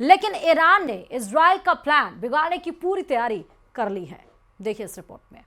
लेकिन ईरान ने इजराइल का प्लान बिगाड़ने की पूरी तैयारी कर ली है। देखिए इस रिपोर्ट में।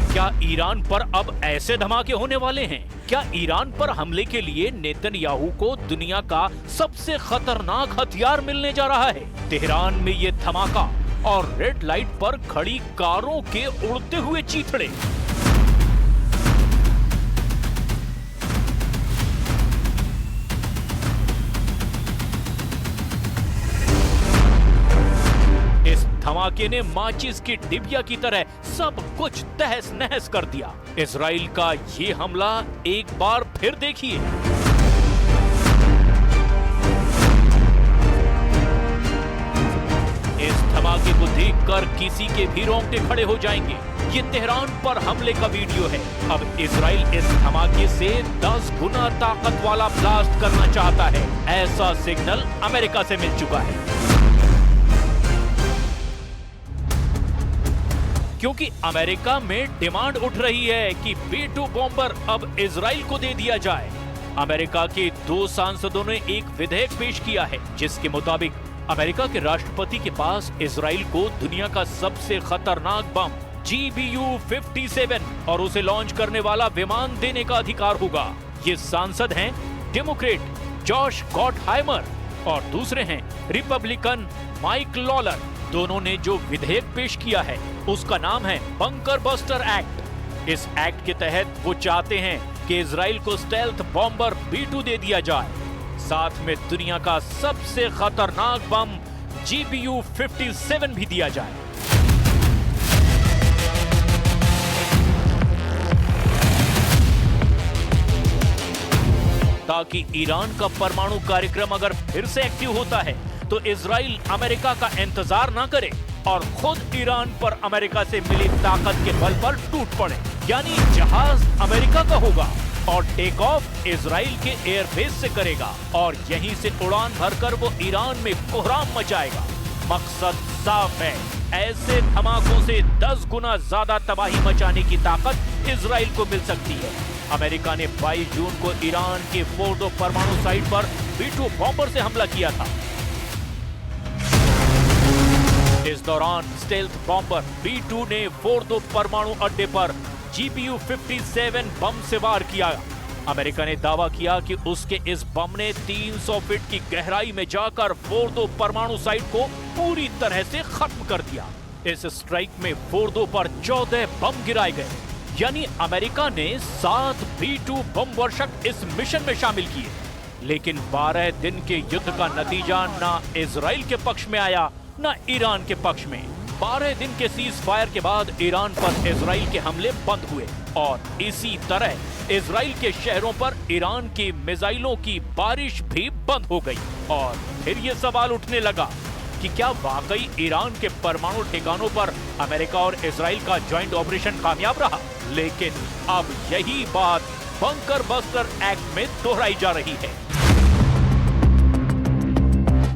क्या ईरान पर अब ऐसे धमाके होने वाले हैं? क्या ईरान पर हमले के लिए नेतन्याहू को दुनिया का सबसे खतरनाक हथियार मिलने जा रहा है? तेहरान में ये धमाका और रेड लाइट पर खड़ी कारों के उड़ते हुए चीथड़े। धमाके ने माचिस की डिबिया की तरह सब कुछ तहस नहस कर दिया। इजराइल का ये हमला एक बार फिर देखिए। इस धमाके को देखकर किसी के भी रोंगटे खड़े हो जाएंगे। ये तेहरान पर हमले का वीडियो है। अब इजराइल इस धमाके से 10 गुना ताकत वाला ब्लास्ट करना चाहता है। ऐसा सिग्नल अमेरिका से मिल चुका है, क्योंकि अमेरिका में डिमांड उठ रही है कि B-2 बॉम्बर अब इजराइल को दे दिया जाए। अमेरिका के 2 सांसदों ने एक विधेयक पेश किया है जिसके मुताबिक अमेरिका के राष्ट्रपति के पास इजराइल को दुनिया का सबसे खतरनाक बम GBU-57 और उसे लॉन्च करने वाला विमान देने का अधिकार होगा। ये सांसद हैं डेमोक्रेट जॉश गॉटहाइमर और दूसरे हैं रिपब्लिकन माइक लॉलर। दोनों ने जो विधेयक पेश किया है उसका नाम है बंकर बस्टर एक्ट। इस एक्ट के तहत वो चाहते हैं कि इजराइल को स्टेल्थ बॉम्बर B-2 दे दिया जाए, साथ में दुनिया का सबसे खतरनाक बम GBU-57 भी दिया जाए। ताकि ईरान का परमाणु कार्यक्रम अगर फिर से एक्टिव होता है तो इजराइल अमेरिका का इंतजार ना करे और खुद ईरान पर अमेरिका से मिली ताकत के बल पर टूट पड़े। यानी जहाज अमेरिका का होगा और टेक ऑफ इजराइल के एयरबेस से करेगा और यहीं से उड़ान भरकर वो ईरान में कोहराम मचाएगा। मकसद साफ है, ऐसे धमाकों से 10 गुना ज्यादा तबाही मचाने की ताकत इजराइल को मिल सकती है। अमेरिका ने 22 जून को ईरान के फोर्डो परमाणु साइट पर B-2 बॉम्बर से हमला किया था। इस दौरान स्टेल्थ बॉम्बर B-2 ने फोर्डो परमाणु अड्डे पर GBU-57 बम से वार किया। अमेरिका ने दावा किया कि उसके इस बम ने 300 फीट की गहराई में जाकर फोर्डो परमाणु साइट को पूरी तरह से खत्म कर दिया। इस स्ट्राइक में फोर्डो पर 14 बम गिराए गए। यानी अमेरिका ने 7 B-2 बम वर्षक इस मिशन में शामिल किए। लेकिन 12 दिन के युद्ध का नतीजा ना इजराइल के पक्ष में आया न ईरान के पक्ष में। 12 दिन के सीज फायर के बाद ईरान पर इजराइल के हमले बंद हुए और इसी तरह इजराइल के शहरों पर ईरान की मिसाइलों की बारिश भी बंद हो गई। और फिर ये सवाल उठने लगा कि क्या वाकई ईरान के परमाणु ठिकानों पर अमेरिका और इजराइल का ज्वाइंट ऑपरेशन कामयाब रहा? लेकिन अब यही बात बंकर बस्टर एक्ट में दोहराई जा रही है।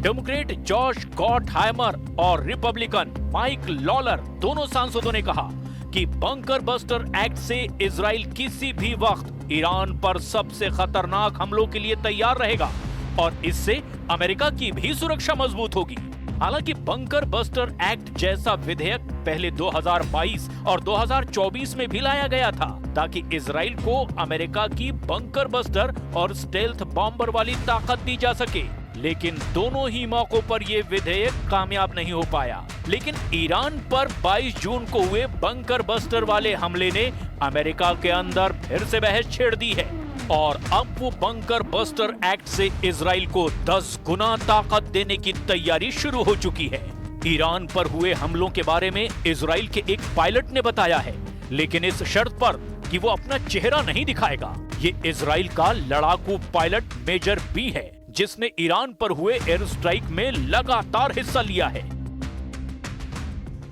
डेमोक्रेट जॉश गॉटहाइमर और रिपब्लिकन माइक लॉलर दोनों सांसदों ने कहा कि बंकर बस्टर एक्ट से इजराइल किसी भी वक्त ईरान पर सबसे खतरनाक हमलों के लिए तैयार रहेगा और इससे अमेरिका की भी सुरक्षा मजबूत होगी। हालांकि बंकर बस्टर एक्ट जैसा विधेयक पहले 2022 और 2024 में भी लाया गया था ताकि इजराइल को अमेरिका की बंकर बस्टर और स्टेल्थ बॉम्बर वाली ताकत दी जा सके। लेकिन दोनों ही मौकों पर यह विधेयक कामयाब नहीं हो पाया। लेकिन ईरान पर 22 जून को हुए बंकर बस्टर वाले हमले ने अमेरिका के अंदर फिर से बहस छेड़ दी है और अब वो बंकर बस्टर एक्ट से इजराइल को 10 गुना ताकत देने की तैयारी शुरू हो चुकी है। ईरान पर हुए हमलों के बारे में इजराइल के एक पायलट ने बताया है, लेकिन इस शर्त पर कि वो अपना चेहरा नहीं दिखाएगा। ये इजराइल का लड़ाकू पायलट मेजर बी है, जिसने ईरान पर हुए एयर स्ट्राइक में लगातार हिस्सा लिया है।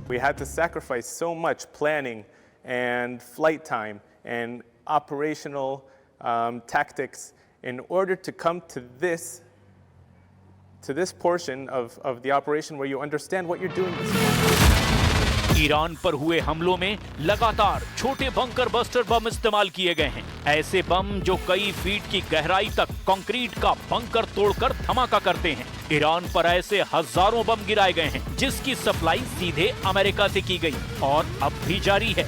We had to sacrifice so much planning and flight time and operational tactics in order to come to this portion of the operation where you understand what you're doing. Iran पर हुए हमलों में लगातार छोटे बंकर बस्टर बम इस्तेमाल किए गए हैं। ऐसे बम जो कई फीट की गहराई तक कंक्रीट का बंकर तोड़कर धमाका करते हैं। ईरान पर ऐसे हजारों बम गिराए गए हैं जिसकी सप्लाई सीधे अमेरिका से की गई और अब भी जारी है।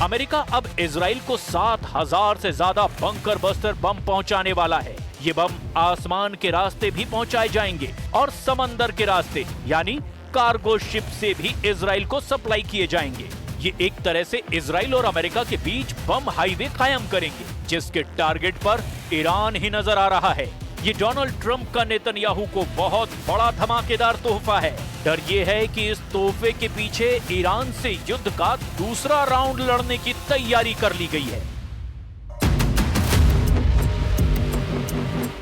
अमेरिका अब इजराइल को 7,000 से ज्यादा बंकर बस्टर बम पहुंचाने वाला है। ये बम आसमान के रास्ते भी पहुंचाए जाएंगे और समंदर के रास्ते यानी कार्गो शिप से भी इजराइल को सप्लाई किए जाएंगे। ये एक तरह से इजराइल और अमेरिका के बीच बम हाईवे कायम करेंगे, जिसके टारगेट पर ईरान ही नजर आ रहा है। ये डोनाल्ड ट्रंप का नेतन्याहू को बहुत बड़ा धमाकेदार तोहफा है। डर ये है कि इस तोहफे के पीछे ईरान से युद्ध का दूसरा राउंड लड़ने की तैयारी कर ली गई है।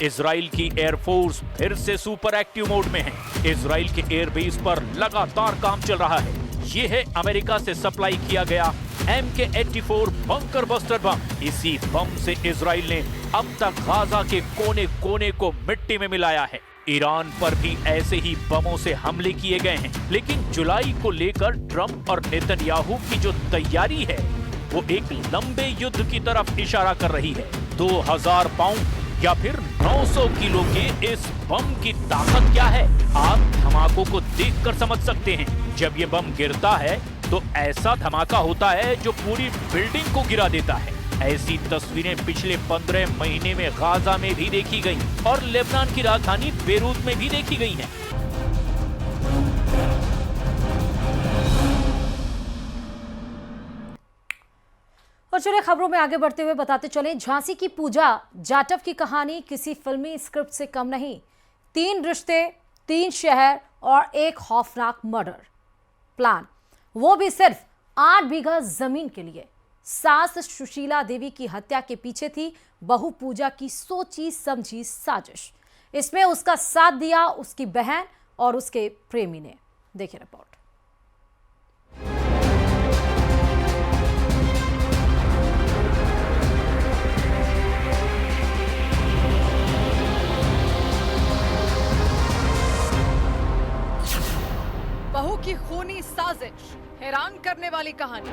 इजराइल की एयरफोर्स फिर से सुपर एक्टिव मोड में है। इजराइल के एयरबेस पर लगातार काम चल रहा है। ये है अमेरिका से सप्लाई किया गया MK-84 बंकर बस्टर बम। इसी बम से इजराइल ने अब तक गाजा के कोने कोने को मिट्टी में मिलाया है। ईरान पर भी ऐसे ही बमों से हमले किए गए हैं, लेकिन जुलाई को लेकर ट्रंप और नेतन्याहू की जो तैयारी है वो एक लंबे युद्ध की तरफ इशारा कर रही है। 2000 पाउंड या फिर 900 किलो के इस बम की ताकत क्या है, आप धमाकों को देखकर समझ सकते हैं। जब ये बम गिरता है तो ऐसा धमाका होता है जो पूरी बिल्डिंग को गिरा देता है। ऐसी तस्वीरें पिछले 15 महीने में गाजा में भी देखी गई और लेबनान की राजधानी बेरूत में भी देखी गई हैं। और चलिए खबरों में आगे बढ़ते हुए बताते चलें, झांसी की पूजा जाटव की कहानी किसी फिल्मी स्क्रिप्ट से कम नहीं। 3 रिश्ते, 3 शहर और एक खौफनाक मर्डर प्लान, वो भी सिर्फ 8 बीघा जमीन के लिए। सास सुशीला देवी की हत्या के पीछे थी बहू पूजा की सोची समझी साजिश। इसमें उसका साथ दिया उसकी बहन और उसके प्रेमी ने। देखिए रिपोर्ट। बहू की खूनी साजिश, हैरान करने वाली कहानी।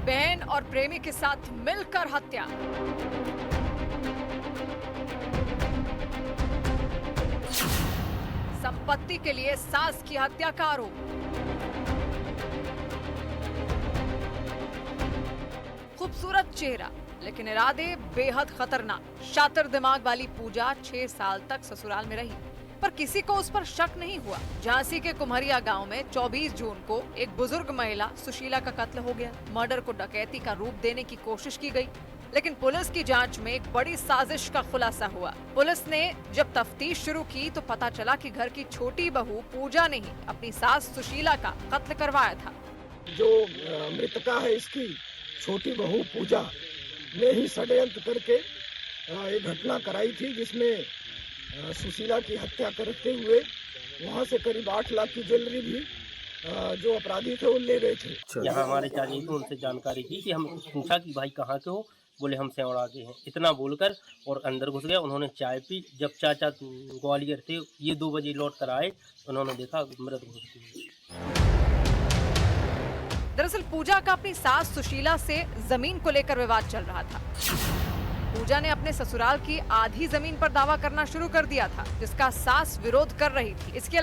बहन और प्रेमी के साथ मिलकर हत्या। संपत्ति के लिए सास की हत्या का आरोप। खूबसूरत चेहरा लेकिन इरादे बेहद खतरनाक। शातिर दिमाग वाली पूजा 6 साल तक ससुराल में रही, पर किसी को उस पर शक नहीं हुआ। झांसी के कुम्हरिया गांव में 24 जून को एक बुजुर्ग महिला सुशीला का कत्ल हो गया। मर्डर को डकैती का रूप देने की कोशिश की गई, लेकिन पुलिस की जांच में एक बड़ी साजिश का खुलासा हुआ। पुलिस ने जब तफ्तीश शुरू की तो पता चला कि घर की छोटी बहू पूजा ने ही अपनी सास सुशीला का कत्ल करवाया था। जो मृतका है इसकी छोटी बहू पूजा ने ही षड्यंत्र करके एक घटना कराई थी, जिसमें सुशीला की हत्या करते हुए वहां से करीब 8 लाख की ज्वेलरी भी जो अपराधी थे वो ले गए थे। यहाँ हमारे चाची को उनसे जानकारी की कि हम पूछा कि भाई कहाँ के हो, बोले हम सेवड़ा के हैं। इतना बोलकर और अंदर घुस गया। उन्होंने चाय पी। जब चाचा ग्वालियर थे, ये 2 बजे लौट कर आए, उन्होंने देखा मृत घुस गई। दरअसल पूजा का अपनी सास सुशीला से जमीन को लेकर विवाद चल रहा था। पूजा ने अपने ससुराल की आधी जमीन पर दावा करना शुरू कर दिया था, जिसका सास विरोध कर रही थी। इसके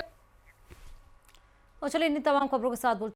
और चलिए इन तमाम खबरों के साथ